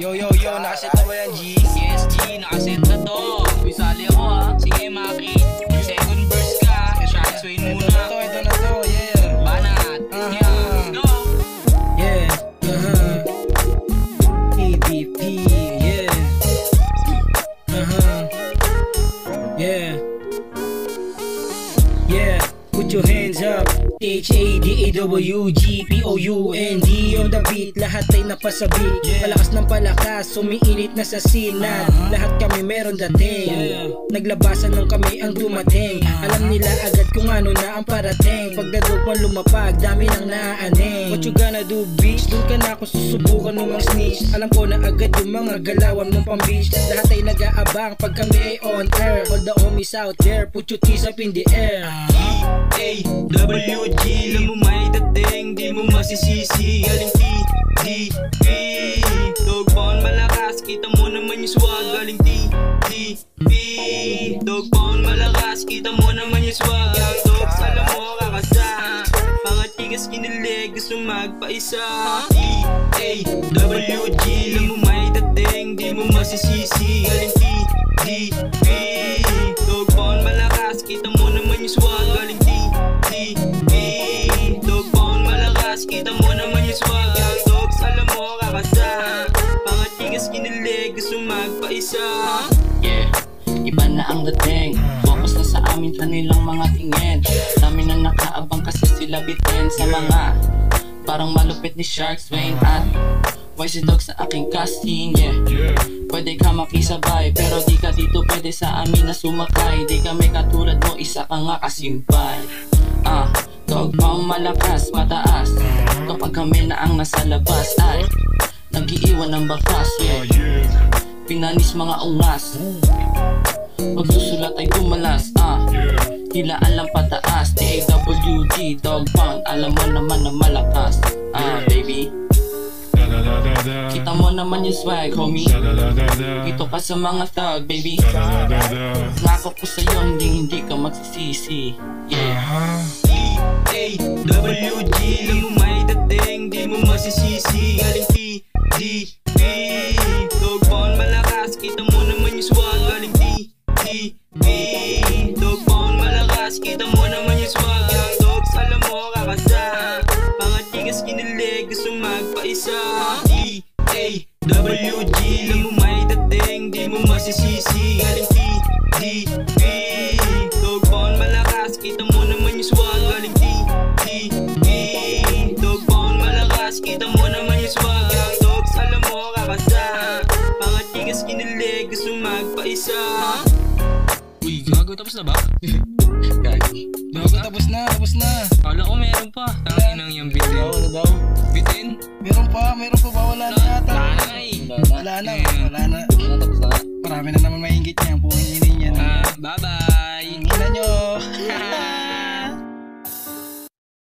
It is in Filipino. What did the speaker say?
Yo, nakaset na ba yan, G? Yes, G, nakaset na to. Isali ako ha. Sige, Maki. Second verse ka. Shots way muna. Ito na to, yeah. Banat. Yeah, let's go. Yeah, EVP, yeah. Yeah. Yeah, put your hands up. HADAWGPOUND on the beat, lahat ay napasabik. Palakas ng palakas, sumiinit na sa sinag. Lahat kami meron dating. Naglabasan nung kami ang dumating. Alam nila agad kung ano na ang parating. Pagdadog mo lumapag, dami nang naaaning. What you gonna do, bitch? Doon ka na ako susubukan mo mang snitch. Alam ko na agad yung mga galawan mong pang-bitch. Lahat ay nag-aabang pag kami ay on air. All the homies out there, put your teeth up in the air. WG, alam mo may dating, di mo masisisi. Galing TDP, dog pound malakas, kita mo naman yung swag. Galing TDP, dog pound malakas, kita mo naman yung swag. Ang dogs, alam mo kakasa, mga tigas kinilig, gusto magpaisa. WG, alam mo may dating, di mo masisisi. Galing TDP, dog pound malakas, kita mo naman yung swag. Galing dog pound malakas, kita mo naman yung swag. Ang dogs, alam mo kakasa, mga tigas kinilig, gusto magpaisa. Yeah, iba na ang dating. Focus na sa amin kanilang mga tingin. Dami na nakaabang kasi sila bitin sa mga parang malupit ni Sharks, Wayne at Wise Dog sa aking casting. Yeah, pwede ka makisabay, pero di ka dito pwede sa amin na sumakay. Di kami katulad mo, isa ka nga kasimpay. Dog pound malakas, mataas. Kapag kami na ang nasa labas ay nag-iiwan ng bakas. Yeah, pinanis mga ungas, pagsusulat ay dumalas. Hilaan lang pataas. DAWG, dog pound, alam mo naman na malakas. Baby, kita mo naman yung swag, homie. Dito ka sa mga thug, baby. Nako ko sa'yo, hindi ka magsisisi. Yeah. WG, alam mo may dating, di mo masisisi. Galing TDP, dog pound malakas, kita mo naman yung swag. Galing TDP, dog pound malakas, kita mo naman yung swag. Ang dogs, alam mo kakasa, mga tigas kinilig, gusto magpaisa. WG, alam mo may dating, di mo masisisi. Galing TDP, dog pound malakas, kita mo naman yung swag. Galing TDP, dog pound malakas, kita mo naman yung swag. Ang dogs, alam mo kakasa, mga tigas kinilig, gusto magpaisa. Uy, gago, tapos na ba? Gago, tapos na. Kala ko meron pa. Tangin nang yung bitin. Ano daw? Bitin? Meron pa ba? Wala na yata. Wala na. Tapos na. Marami na naman maingit niya. Buong inin niya. Bye-bye. Ina nyo.